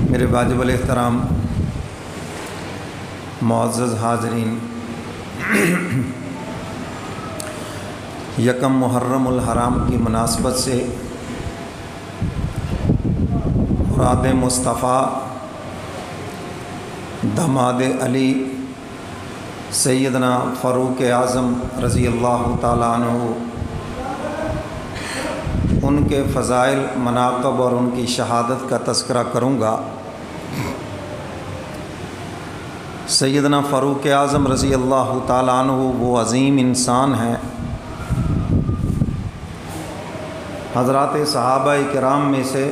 میرے واجب الاحترام معزز حاضرین، یکم محرم الحرام کی مناسبت سے مراد مصطفیٰ داماد علی سیدنا فاروق اعظم رضی اللہ تعالیٰ عنہ، ان کے فضائل، مناقب اور ان کی شہادت کا تذکرہ کروں گا۔ سیدنا فاروق اعظم رضی اللہ تعالیٰ عنہ وہ عظیم انسان ہیں، حضرات صحابہ کرام میں سے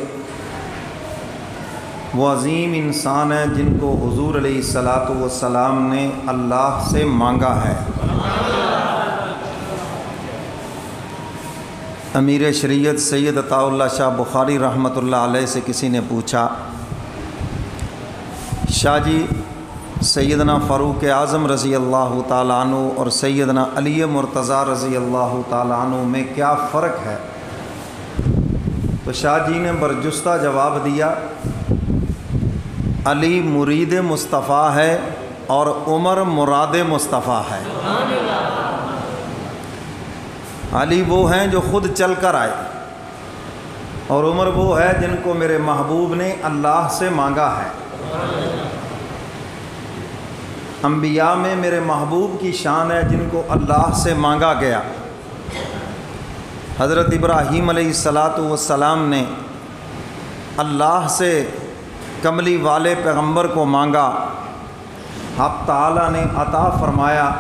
وہ عظیم انسان ہیں جن کو حضور علیہ الصلاۃ والسلام نے اللہ سے مانگا ہے۔ امیر شریعت سید عطاء اللہ شاہ بخاری رحمۃ اللہ علیہ سے کسی نے پوچھا، شاہ جی سیدنا فاروق اعظم رضی اللہ تعالیٰ عنہ اور سیدنا علی مرتضیٰ رضی اللہ تعالیٰ عنہ میں کیا فرق ہے؟ تو شاہ جی نے برجستہ جواب دیا، علی مرید مصطفیٰ ہے اور عمر مراد مصطفیٰ ہے۔ علی وہ ہیں جو خود چل کر آئے، اور عمر وہ ہے جن کو میرے محبوب نے اللہ سے مانگا ہے۔ انبیاء میں میرے محبوب کی شان ہے جن کو اللہ سے مانگا گیا۔ حضرت ابراہیم علیہ السلام نے اللہ سے کملی والے پیغمبر کو مانگا، حق تعالیٰ نے عطا فرمایا،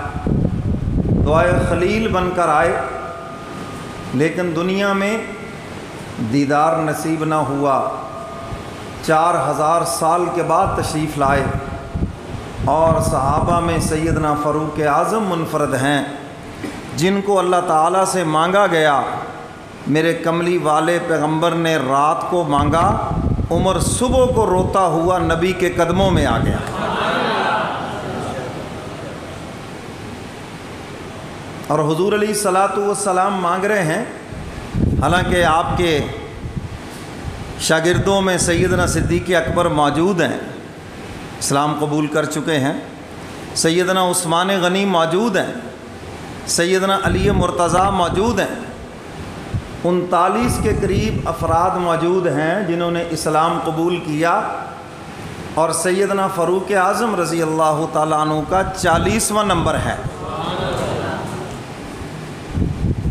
دعائے خلیل بن کر آئے، لیکن دنیا میں دیدار نصیب نہ ہوا۔ 4000 سال کے بعد تشریف لائے، اور صحابہ میں سیدنا فاروق اعظم منفرد ہیں جن کو اللہ تعالیٰ سے مانگا گیا۔ میرے کملی والے پیغمبر نے رات کو مانگا، عمر صبح کو روتا ہوا نبی کے قدموں میں آ گیا۔ اور حضور علیہ السلام مانگ رہے ہیں، حالانکہ آپ کے شاگردوں میں سیدنا صدیق اکبر موجود ہیں، اسلام قبول کر چکے ہیں، سیدنا عثمان غنی موجود ہیں، سیدنا علی مرتضیٰ موجود ہیں، 39 کے قریب افراد موجود ہیں جنہوں نے اسلام قبول کیا، اور سیدنا فاروق اعظم رضی اللہ تعالیٰ عنہ کا 40واں نمبر ہے۔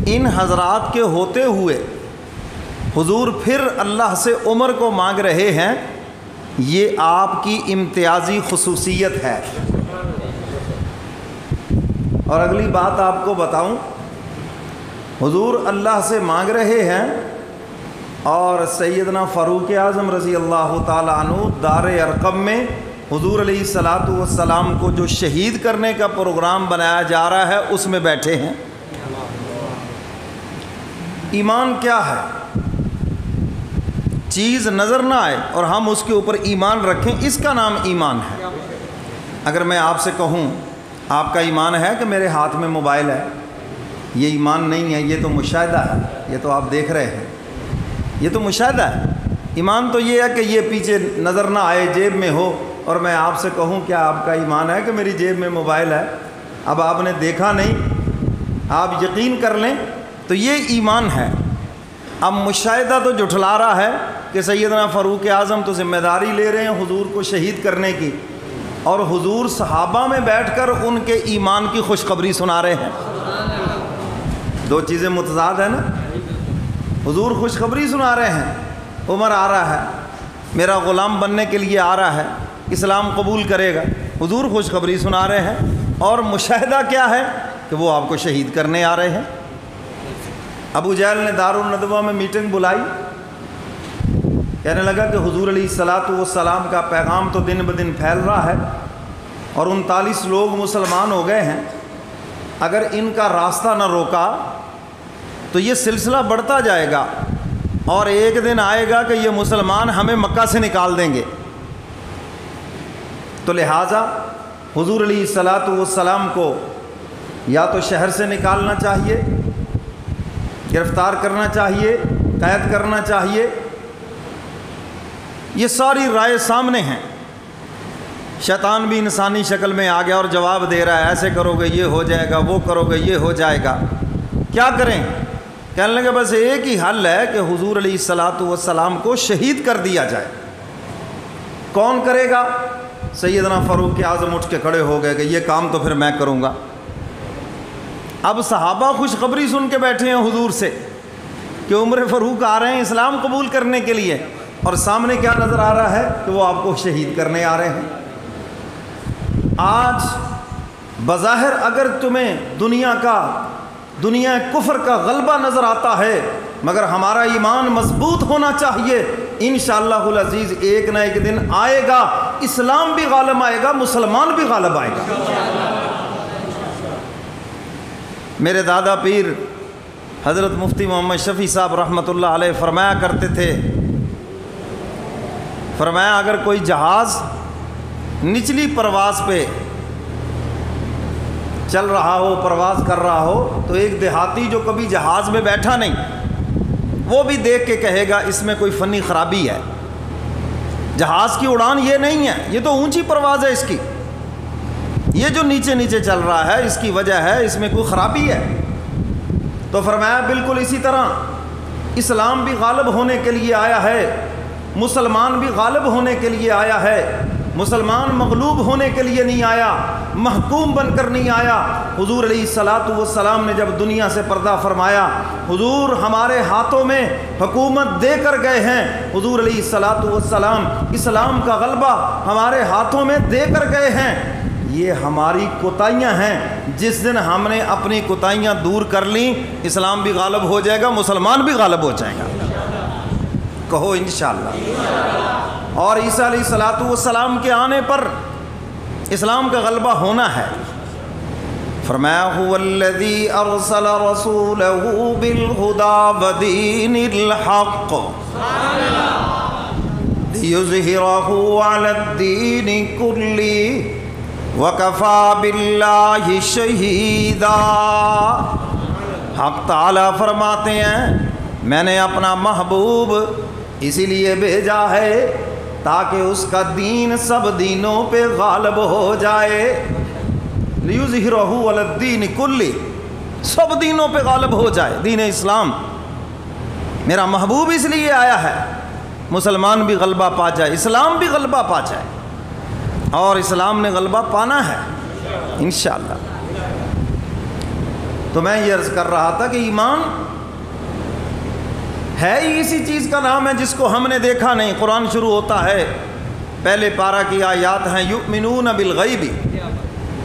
ان حضرات کے ہوتے ہوئے حضور پھر اللہ سے عمر کو مانگ رہے ہیں، یہ آپ کی امتیازی خصوصیت ہے۔ اور اگلی بات آپ کو بتاؤں، حضور اللہ سے مانگ رہے ہیں، اور سیدنا فاروق اعظم رضی اللہ تعالیٰ عنہ دار ارقم میں حضور علیہ السلام کو جو شہید کرنے کا پروگرام بنایا جا رہا ہے اس میں بیٹھے ہیں۔ ایمان کیا ہے؟ چیز نظر نہ آئے اور ہم اس کے اوپر ایمان رکھیں، اس کا نام ایمان ہے۔ اگر میں آپ سے کہوں آپ کا ایمان ہے کہ میرے ہاتھ میں موبائل ہے، یہ ایمان نہیں ہے، یہ تو مشاہدہ ہے، یہ تو آپ دیکھ رہے ہیں، یہ تو مشاہدہ ہے۔ ایمان تو یہ ہے کہ یہ پیچھے نظر نہ آئے، جیب میں ہو، اور میں آپ سے کہوں کیا آپ کا ایمان ہے کہ میری جیب میں موبائل ہے؟ اب آپ نے دیکھا نہیں، آپ یقین کر لیں تو یہ ایمان ہے۔ اب مشاہدہ تو جھٹلا رہا ہے کہ سیدنا فاروق اعظم تو ذمہ داری لے رہے ہیں حضور کو شہید کرنے کی، اور حضور صحابہ میں بیٹھ کر ان کے ایمان کی خوشخبری سنا رہے ہیں۔ دو چیزیں متضاد ہیں نا۔ حضور خوشخبری سنا رہے ہیں، عمر آ رہا ہے، میرا غلام بننے کے لیے آ رہا ہے، اسلام قبول کرے گا، حضور خوشخبری سنا رہے ہیں، اور مشاہدہ کیا ہے کہ وہ آپ کو شہید کرنے آ رہے ہیں۔ ابو جہل نے دارالندوہ میں میٹنگ بلائی، کہنے لگا کہ حضور علیہ السلام کا پیغام تو دن بدن پھیل رہا ہے، اور 39 لوگ مسلمان ہو گئے ہیں، اگر ان کا راستہ نہ روکا تو یہ سلسلہ بڑھتا جائے گا، اور ایک دن آئے گا کہ یہ مسلمان ہمیں مکہ سے نکال دیں گے۔ تو لہٰذا حضور علیہ السلام کو یا تو شہر سے نکالنا چاہیے، گرفتار کرنا چاہیے، قید کرنا چاہیے، یہ ساری رائے سامنے ہیں. شیطان بھی انسانی شکل میں آ گیا اور جواب دے رہا ہے ایسے کرو گے یہ ہو جائے گا، وہ کرو گے یہ ہو جائے گا. کیا کریں؟ کہنے لگے بس ایک ہی حل ہے کہ حضور علیہ الصلاۃ والسلام کو شہید کر دیا جائے. کون کرے گا؟ سیدنا فاروق اعظم اٹھ کے کھڑے ہو گئے کہ یہ کام تو پھر میں کروں گا. اب صحابہ خوشخبری سن کے بیٹھے ہیں حضور سے کہ عمر فاروق آ رہے ہیں اسلام قبول کرنے کے لیے، اور سامنے کیا نظر آ رہا ہے کہ وہ آپ کو شہید کرنے آ رہے ہیں. آج بظاہر اگر تمہیں دنیا کفر کا غلبہ نظر آتا ہے، مگر ہمارا ایمان مضبوط ہونا چاہیے. انشاءاللہ العزیز ایک نہ ایک دن آئے گا، اسلام بھی غالب آئے گا، مسلمان بھی غالب آئے گا. میرے دادا پیر حضرت مفتی محمد شفیع صاحب رحمۃ اللہ علیہ فرمایا کرتے تھے، فرمایا اگر کوئی جہاز نچلی پرواز پہ چل رہا ہو، پرواز کر رہا ہو، تو ایک دیہاتی جو کبھی جہاز میں بیٹھا نہیں وہ بھی دیکھ کے کہے گا اس میں کوئی فنی خرابی ہے. جہاز کی اڑان یہ نہیں ہے، یہ تو اونچی پرواز ہے اس کی، یہ جو نیچے نیچے چل رہا ہے اس کی وجہ ہے، اس میں کوئی خرابی ہے. تو فرمایا بالکل اسی طرح اسلام بھی غالب ہونے کے لیے آیا ہے، مسلمان بھی غالب ہونے کے لیے آیا ہے. مسلمان مغلوب ہونے کے لیے نہیں آیا، محکوم بن کر نہیں آیا. حضور علیہ الصلاۃ والسلام نے جب دنیا سے پردہ فرمایا، حضور ہمارے ہاتھوں میں حکومت دے کر گئے ہیں. حضور علیہ الصلاۃ والسلام اسلام کا غلبہ ہمارے ہاتھوں میں دے کر گئے ہیں. یہ ہماری کوتاہیاں ہیں، جس دن ہم نے اپنی کوتاہیاں دور کر لیں اسلام بھی غالب ہو جائے گا، مسلمان بھی غالب ہو جائے گا. کہو انشاءاللہ. اور عیسیٰ علیہ الصلاۃ والسلام کے آنے پر اسلام کا غلبہ ہونا ہے. فرمایا هو الذی ارسل رسولہ بالہدی ودین الحق لیظہرہ علی الدین کلہ وکفی باللہ شہیدا. حق تعالیٰ فرماتے ہیں میں نے اپنا محبوب اسی لیے بھیجا ہے تاکہ اس کا دین سب دینوں پہ غالب ہو جائے. لیظہرہ علی الدین کلہ، سب دینوں پہ غالب ہو جائے دین اسلام. میرا محبوب اس لیے آیا ہے مسلمان بھی غلبہ پا جائے، اسلام بھی غلبہ پا جائے، اور اسلام نے غلبہ پانا ہے انشاءاللہ. تو میں یہ عرض کر رہا تھا کہ ایمان ہے ہی اسی چیز کا نام ہے جس کو ہم نے دیکھا نہیں. قرآن شروع ہوتا ہے، پہلے پارہ کی آیات ہیں یؤمنون بالغیب،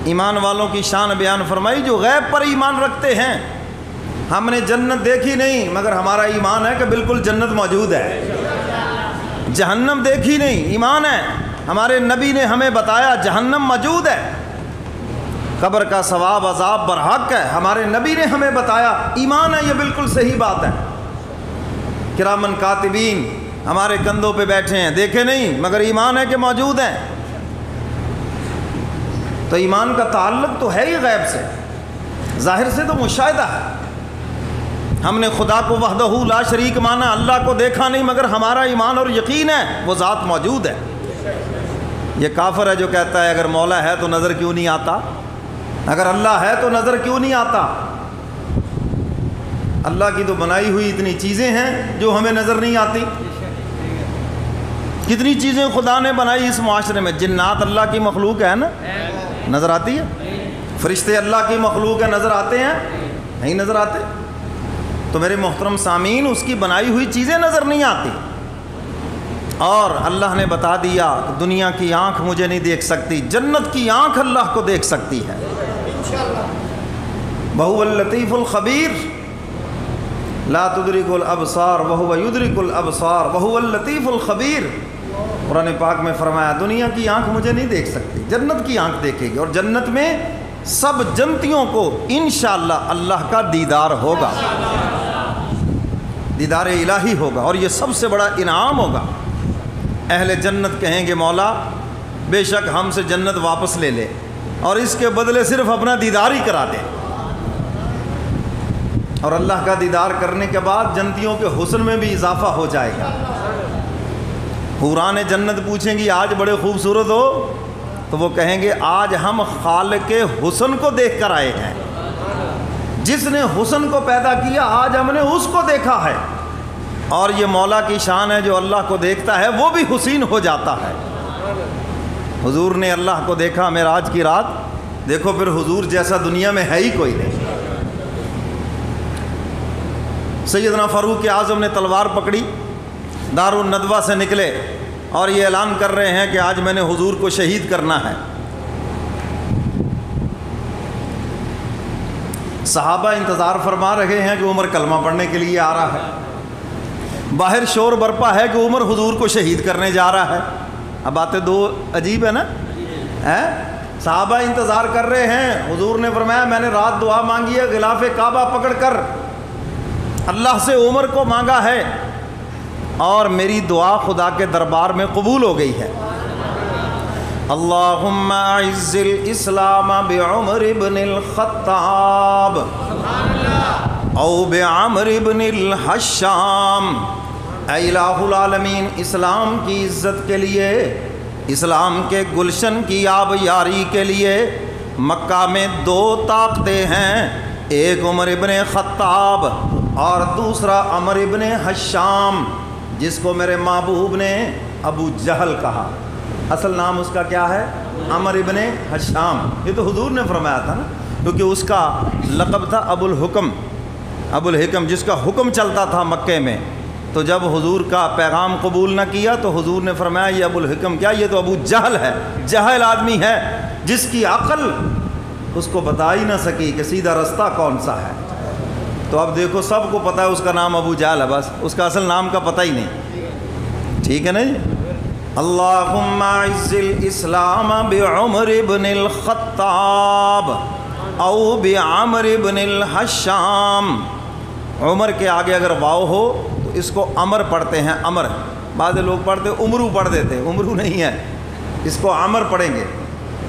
ایمان والوں کی شان بیان فرمائی جو غیب پر ایمان رکھتے ہیں. ہم نے جنت دیکھی نہیں مگر ہمارا ایمان ہے کہ بالکل جنت موجود ہے. جہنم دیکھی نہیں، ایمان ہے ہمارے نبی نے ہمیں بتایا جہنم موجود ہے. قبر کا ثواب عذاب برحق ہے، ہمارے نبی نے ہمیں بتایا، ایمان ہے، یہ بالکل صحیح بات ہے. کرامن کاتبین ہمارے کندھوں پہ بیٹھے ہیں، دیکھے نہیں مگر ایمان ہے کہ موجود ہیں. تو ایمان کا تعلق تو ہے ہی غیب سے، ظاہر سے تو مشاہدہ ہے. ہم نے خدا کو وحدہ لا شریک مانا، اللہ کو دیکھا نہیں مگر ہمارا ایمان اور یقین ہے وہ ذات موجود ہے. یہ کافر ہے جو کہتا ہے اگر مولا ہے تو نظر کیوں نہیں آتا، اگر اللہ ہے تو نظر کیوں نہیں آتا. اللہ کی تو بنائی ہوئی اتنی چیزیں ہیں جو ہمیں نظر نہیں آتی. کتنی چیزیں خدا نے بنائی اس معاشرے میں. جنات اللہ کی مخلوق ہے نا، نظر آتی ہے. فرشتے اللہ کی مخلوق ہے، نظر آتے ہیں؟ نہیں نظر آتے. تو میرے محترم سامعین، اس کی بنائی ہوئی چیزیں نظر نہیں آتی. اور اللہ نے بتا دیا کہ دنیا کی آنکھ مجھے نہیں دیکھ سکتی، جنت کی آنکھ اللہ کو دیکھ سکتی ہے. وَهُوَ اللَّطِيفُ الْخَبِيرُ لا تدرک الابصار وهو یدرک الابصار وهو اللطیف الخبیر. قرآن پاک میں فرمایا دنیا کی آنکھ مجھے نہیں دیکھ سکتی، جنت کی آنکھ دیکھے گی، اور جنت میں سب جنتیوں کو انشاءاللہ اللہ کا دیدار ہوگا، دیدار الہی ہوگا، اور یہ سب سے بڑا انعام ہوگا. اہل جنت کہیں گے مولا بے شک ہم سے جنت واپس لے لے اور اس کے بدلے صرف اپنا دیدار ہی کرا دے. اور اللہ کا دیدار کرنے کے بعد جنتیوں کے حسن میں بھی اضافہ ہو جائے گا. حوران جنت پوچھیں گی آج بڑے خوبصورت ہو؟ تو وہ کہیں گے آج ہم خالق حسن کو دیکھ کر آئے ہیں، جس نے حسن کو پیدا کیا آج ہم نے اس کو دیکھا ہے۔ اور یہ مولا کی شان ہے، جو اللہ کو دیکھتا ہے وہ بھی حسین ہو جاتا ہے۔ حضور نے اللہ کو دیکھا معراج کی رات، دیکھو پھر حضور جیسا دنیا میں ہے ہی کوئی نہیں۔ سیدنا فاروق اعظم نے تلوار پکڑی، دار الندوہ سے نکلے اور یہ اعلان کر رہے ہیں کہ آج میں نے حضور کو شہید کرنا ہے۔ صحابہ انتظار فرما رہے ہیں کہ عمر کلمہ پڑھنے کے لیے آ رہا ہے، باہر شور برپا ہے کہ عمر حضور کو شہید کرنے جا رہا ہے۔ اب باتیں دو عجیب ہے نا، صحابہ انتظار کر رہے ہیں۔ حضور نے فرمایا میں نے رات دعا مانگی ہے، غلاف کعبہ پکڑ کر اللہ سے عمر کو مانگا ہے، اور میری دعا خدا کے دربار میں قبول ہو گئی ہے۔ اللہم اعز الاسلام بعمر بن الخطاب او بعمر بن الحشام۔ اے الہ العالمین، اسلام کی عزت کے لیے، اسلام کے گلشن کی آب یاری کے لیے مکہ میں دو طاقتیں ہیں، ایک عمر ابن خطاب اور دوسرا عمر ابن حشام، جس کو میرے محبوب نے ابو جہل کہا۔ اصل نام اس کا کیا ہے؟ عمر ابن حشام۔ یہ تو حضور نے فرمایا تھا نا، کیونکہ اس کا لقب تھا ابو الحکم، ابو الحکم، جس کا حکم چلتا تھا مکے میں۔ تو جب حضور کا پیغام قبول نہ کیا تو حضور نے فرمایا یہ ابو الحکم کیا، یہ تو ابو جہل ہے، جاہل آدمی ہے، جس کی عقل اس کو بتا ہی نہ سکی کہ سیدھا رستہ کون سا ہے۔ تو اب دیکھو سب کو پتہ ہے اس کا نام ابو جہل ہے، بس اس کا اصل نام کا پتہ ہی نہیں۔ ٹھیک ہے نا جی؟ اللہم اعز الاسلام بعمر بن الخطاب او بعمر بن الحشام۔ عمر کے آگے اگر واو ہو تو اس کو عمر پڑھتے ہیں، عمر۔ بعض لوگ پڑھتے عمرو پڑھ دیتے، عمرو نہیں ہے، اس کو عمر پڑھیں گے۔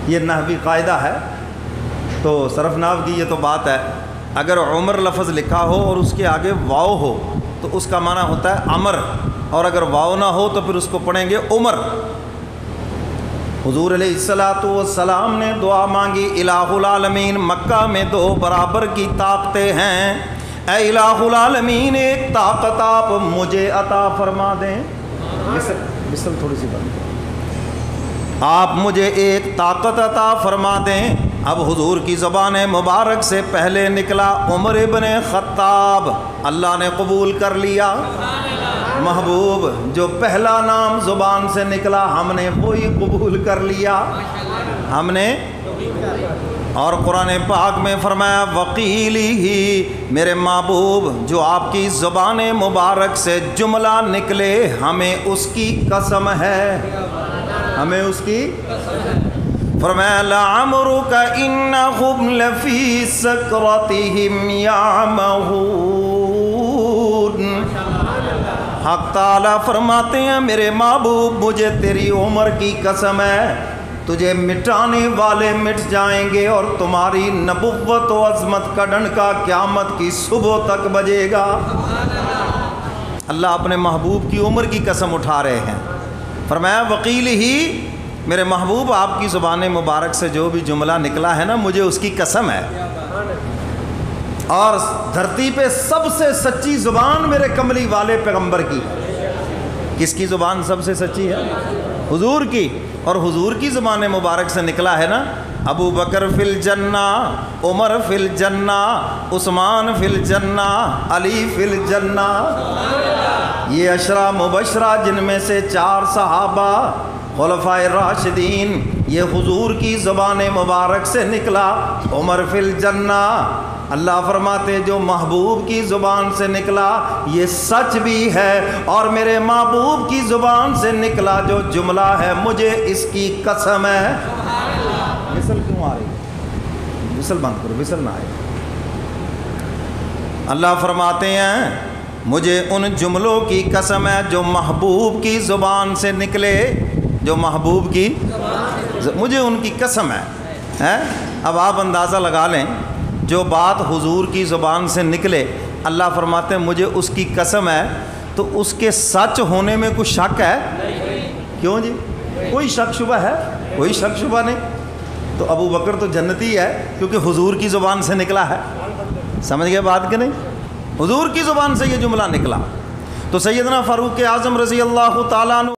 یہ نحوی قاعدہ ہے، تو صرف نحو کی یہ تو بات ہے، اگر عمر لفظ لکھا ہو اور اس کے آگے واو ہو تو اس کا معنی ہوتا ہے عمر، اور اگر واو نہ ہو تو پھر اس کو پڑھیں گے عمر۔ حضور علیہ الصلوۃ والسلام نے دعا مانگی، الہ العالمین مکہ میں دو برابر کی طاقتیں ہیں، اے الہ العالمین ایک طاقت آپ مجھے عطا فرما دیں۔ بسم تھوڑی سی بند، آپ مجھے ایک طاقت عطا فرما دیں۔ اب حضور کی زبان مبارک سے پہلے نکلا عمر ابن خطاب، اللہ نے قبول کر لیا۔ محبوب جو پہلا نام زبان سے نکلا ہم نے وہی قبول کر لیا، ہم نے۔ اور قرآن پاک میں فرمایا وقیلی ہی، میرے محبوب جو آپ کی زبان مبارک سے جملہ نکلے ہمیں اس کی قسم ہے، ہمیں اس کی فرمایا لعمرک انہم لفی سکرتہم یعمہون۔ حق تعالیٰ فرماتے ہیں میرے محبوب مجھے تیری عمر کی قسم ہے، تجھے مٹانے والے مٹ جائیں گے اور تمہاری نبوت و عظمت کا ڈنکا قیامت کی صبح تک بجے گا۔ اللہ اپنے محبوب کی عمر کی قسم اٹھا رہے ہیں۔ فرمایا وقیل ہی، میرے محبوب آپ کی زبان مبارک سے جو بھی جملہ نکلا ہے نا مجھے اس کی قسم ہے، اور دھرتی پہ سب سے سچی زبان میرے کملی والے پیغمبر کی۔ کس کی زبان سب سے سچی ہے؟ حضور کی، اور حضور کی زبان مبارک سے نکلا ہے نا ابو بکر فی الجنہ، عمر فی الجنہ، عثمان فی الجنہ، علی فی الجنہ۔ یہ عشرہ مبشرہ جن میں سے 4 صحابہ خلفائے راشدین، یہ حضور کی زبان مبارک سے نکلا عمر فی الجنہ۔ اللہ فرماتے جو محبوب کی زبان سے نکلا یہ سچ بھی ہے، اور میرے محبوب کی زبان سے نکلا جو جملہ ہے مجھے اس کی قسم ہے۔ وصل کیوں آ رہی ہے؟ وصل بند کرو، وصل نہ آئے۔ اللہ فرماتے ہیں مجھے ان جملوں کی قسم ہے جو محبوب کی زبان سے نکلے، جو محبوب کی مجھے ان کی قسم ہے۔ اب آپ اندازہ لگا لیں جو بات حضور کی زبان سے نکلے اللہ فرماتے ہیں مجھے اس کی قسم ہے، تو اس کے سچ ہونے میں کچھ شک ہے؟ کیوں جی؟ کوئی شک شبہ ہے؟ کوئی شک شبہ نہیں. تو ابو بکر تو جنتی ہے کیونکہ حضور کی زبان سے نکلا ہے. سمجھ گئے بات کہ نہیں؟ حضور کی زبان سے یہ جملہ نکلا. تو سیدنا فاروق اعظم رضی اللہ تعالیٰ عنہ